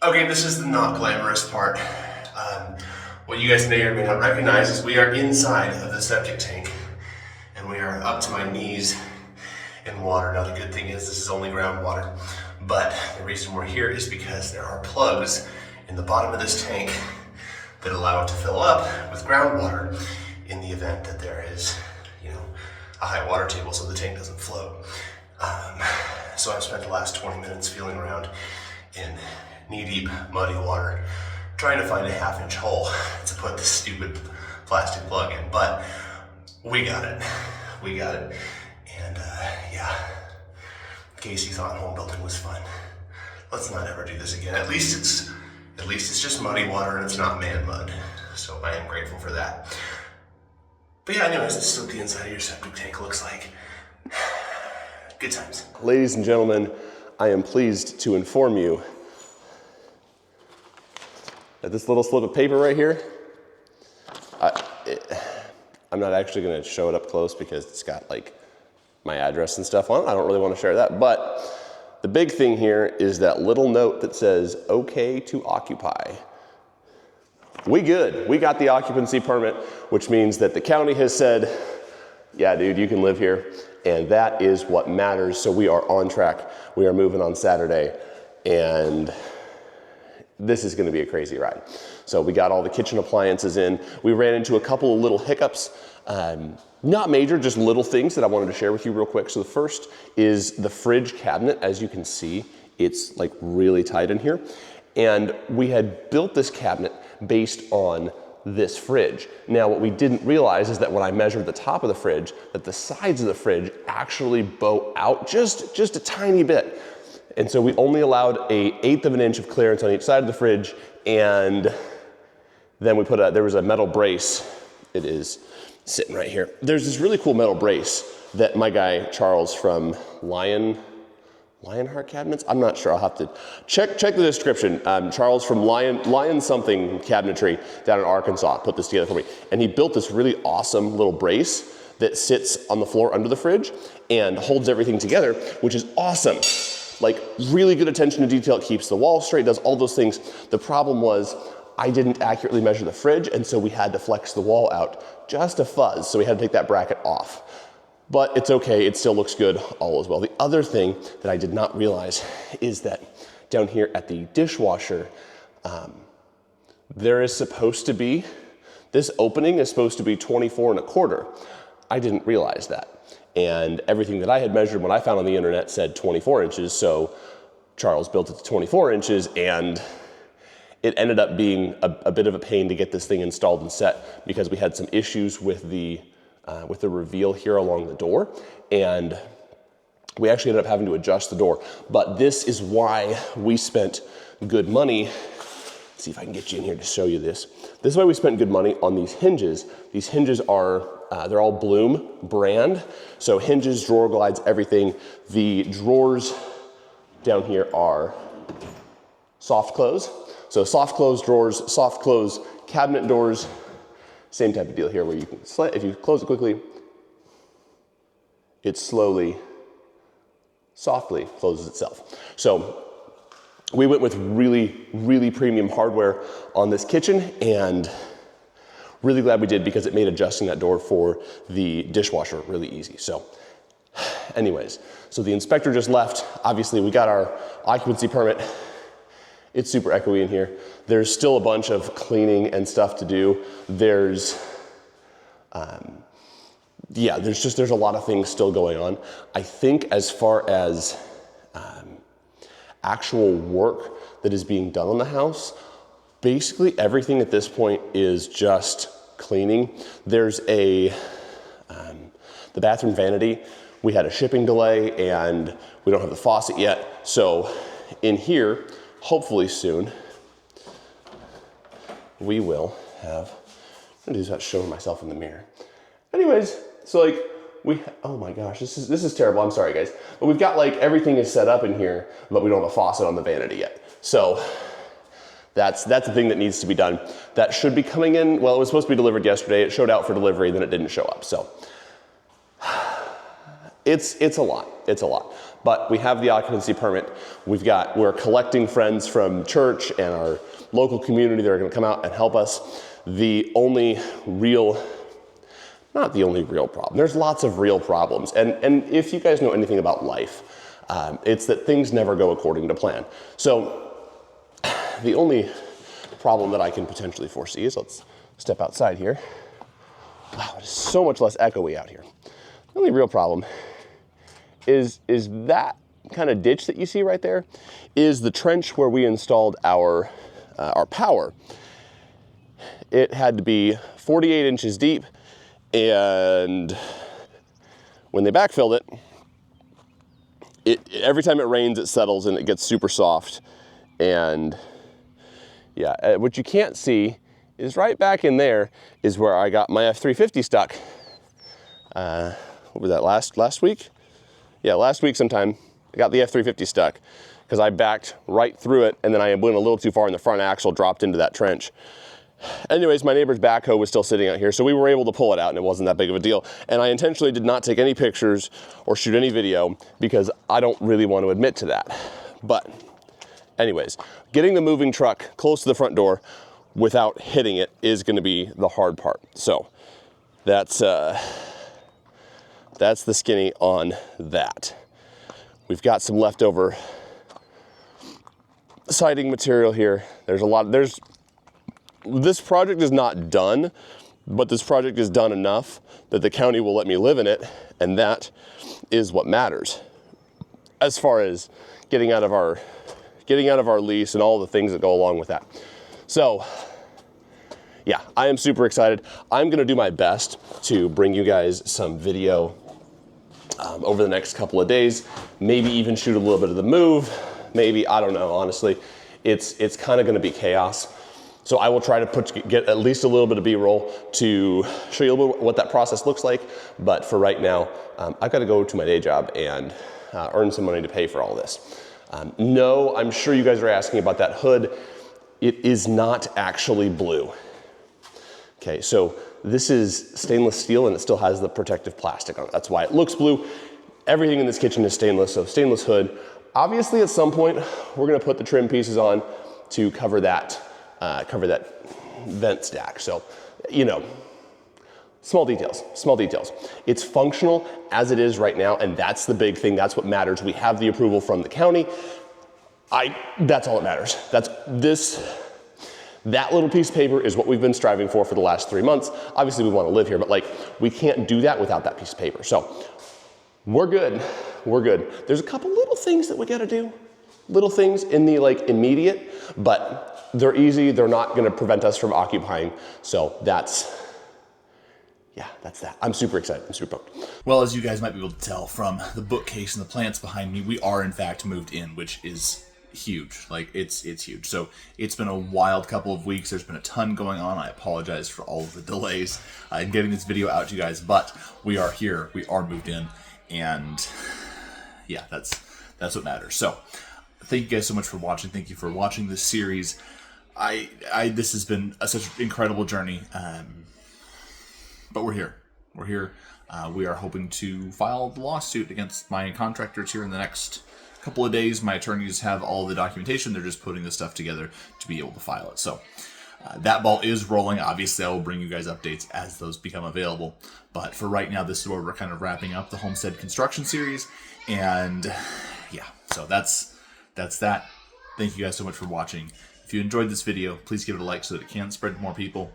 Okay, this is the not glamorous part. What you guys may or may not recognize is we are inside of the septic tank and we are up to my knees in water. Now the good thing is this is only groundwater, but the reason we're here is because there are plugs in the bottom of this tank that allow it to fill up with groundwater in the event that there is, a high water table so the tank doesn't float. So I've spent the last 20 minutes feeling around in knee-deep muddy water trying to find a half-inch hole to put this stupid plastic plug in, but we got it. And yeah, Casey thought home building was fun. Let's not ever do this again. At least it's just muddy water and it's not man mud. So I am grateful for that. But yeah, anyways, this is what the inside of your septic tank looks like. Good times. Ladies and gentlemen, I am pleased to inform you that this little slip of paper right here, I'm not actually gonna show it up close because it's got like my address and stuff on it. I don't really want to share that, but the big thing here is that little note that says, okay to occupy. We good, we got the occupancy permit, which means that the county has said, yeah, dude, you can live here. And that is what matters. So we are on track. We are moving on Saturday and this is gonna be a crazy ride. So we got all the kitchen appliances in. We ran into a couple of little hiccups, not major, just little things that I wanted to share with you real quick. So the first is the fridge cabinet. As you can see, it's like really tight in here. And we had built this cabinet based on this fridge. Now, what we didn't realize is that when I measured the top of the fridge, that the sides of the fridge actually bow out just a tiny bit. And so we only allowed an 1/8 of an inch of clearance on each side of the fridge, and then we there was a metal brace. It is sitting right here. There's this really cool metal brace that my guy Charles from Lionheart Cabinets? I'm not sure, I'll have to check the description. Charles from Lion something cabinetry down in Arkansas put this together for me. And he built this really awesome little brace that sits on the floor under the fridge and holds everything together, which is awesome. Like really good attention to detail, it keeps the wall straight, does all those things. The problem was I didn't accurately measure the fridge, and so we had to flex the wall out just a fuzz, so we had to take that bracket off. But it's okay, it still looks good, all is well. The other thing that I did not realize is that down here at the dishwasher, there is supposed to be, this opening is supposed to be 24 1/4. I didn't realize that. And everything that I had measured when I found on the internet said 24 inches, so Charles built it to 24 inches, and it ended up being a bit of a pain to get this thing installed and set because we had some issues with the reveal here along the door, and we actually ended up having to adjust the door. But this is why we spent good money. Let's see if I can get you in here to show you this. This is why we spent good money on these hinges. These hinges are, they're all Bloom brand. So hinges, drawer glides, everything. The drawers down here are soft close. So soft close drawers, soft close cabinet doors. Same type of deal here where you can, if you close it quickly, it slowly, softly closes itself. So we went with really, really premium hardware on this kitchen, and really glad we did because it made adjusting that door for the dishwasher really easy. So anyways, so the inspector just left. Obviously we got our occupancy permit. It's super echoey in here. There's still a bunch of cleaning and stuff to do. There's a lot of things still going on. I think as far as actual work that is being done on the house, basically everything at this point is just cleaning. There's the bathroom vanity. We had a shipping delay and we don't have the faucet yet. So in here, hopefully soon, we will have, I'm gonna do that showing myself in the mirror. Anyways, so like oh my gosh, this is terrible, I'm sorry guys. But we've got like, everything is set up in here, but we don't have a faucet on the vanity yet. So that's the thing that needs to be done. That should be coming in, well, it was supposed to be delivered yesterday. It showed out for delivery, then it didn't show up. So it's a lot, But we have the occupancy permit. We're collecting friends from church and our local community that are gonna come out and help us. Not the only real problem. There's lots of real problems. And if you guys know anything about life, it's that things never go according to plan. So the only problem that I can potentially foresee is, let's step outside here. Wow, it's so much less echoey out here. The only real problem is that kind of ditch that you see right there is the trench where we installed our power. It had to be 48 inches deep, and when they backfilled it, every time it rains, it settles and it gets super soft. And yeah, what you can't see is right back in there is where I got my F350 stuck. What was that, last week? Yeah, last week sometime, I got the F350 stuck because I backed right through it, and then I went a little too far and the front axle dropped into that trench. Anyways, my neighbor's backhoe was still sitting out here, so we were able to pull it out and it wasn't that big of a deal. And I intentionally did not take any pictures or shoot any video because I don't really want to admit to that. But anyways, getting the moving truck close to the front door without hitting it is gonna be the hard part. So that's the skinny on that. We've got some leftover siding material here. This project is not done, but this project is done enough that the county will let me live in it, and that is what matters. As far as getting out of our lease and all the things that go along with that. So, yeah, I am super excited. I'm gonna do my best to bring you guys some video over the next couple of days, maybe even shoot a little bit of the move, maybe, I don't know, honestly. It's kind of gonna be chaos. So I will try to get at least a little bit of B-roll to show you a little bit what that process looks like. But for right now, I've got to go to my day job and earn some money to pay for all this. No, I'm sure you guys are asking about that hood. It is not actually blue. Okay, so this is stainless steel and it still has the protective plastic on it. That's why it looks blue. Everything in this kitchen is stainless, so stainless hood. Obviously, at some point, we're gonna put the trim pieces on to cover that vent stack. So, you know, small details. It's functional as it is right now, and that's the big thing. That's what matters. We have the approval from the county. That's all that matters. That little piece of paper is what we've been striving for the last 3 months. Obviously, we want to live here, but we can't do that without that piece of paper. So we're good. There's a couple little things that we got to do. Little things in the immediate, but they're easy. They're not going to prevent us from occupying. So that's that. I'm super excited. I'm super pumped. Well, as you guys might be able to tell from the bookcase and the plants behind me, we are in fact moved in, which is huge. It's huge. So it's been a wild couple of weeks. There's been a ton going on. I apologize for all of the delays in getting this video out to you guys, but we are here. We are moved in, and yeah, that's what matters. So thank you guys so much for watching. Thank you for watching this series. This has been such an incredible journey, but we're here. We are hoping to file the lawsuit against my contractors here in the next couple of days. My attorneys have all the documentation. They're just putting the stuff together to be able to file it. So that ball is rolling. Obviously, I will bring you guys updates as those become available. But for right now, this is where we're kind of wrapping up the homestead construction series. And yeah, so that's that. Thank you guys so much for watching. If you enjoyed this video, please give it a like so that it can spread to more people.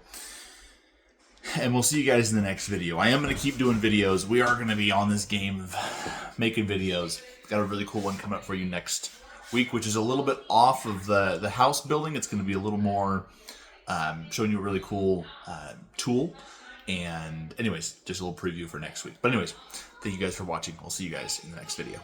And we'll see you guys in the next video. I am going to keep doing videos. We are going to be on this game of making videos. Got a really cool one coming up for you next week, which is a little bit off of the house building. It's going to be a little more showing you a really cool tool. And anyways, just a little preview for next week. But anyways, thank you guys for watching. We'll see you guys in the next video.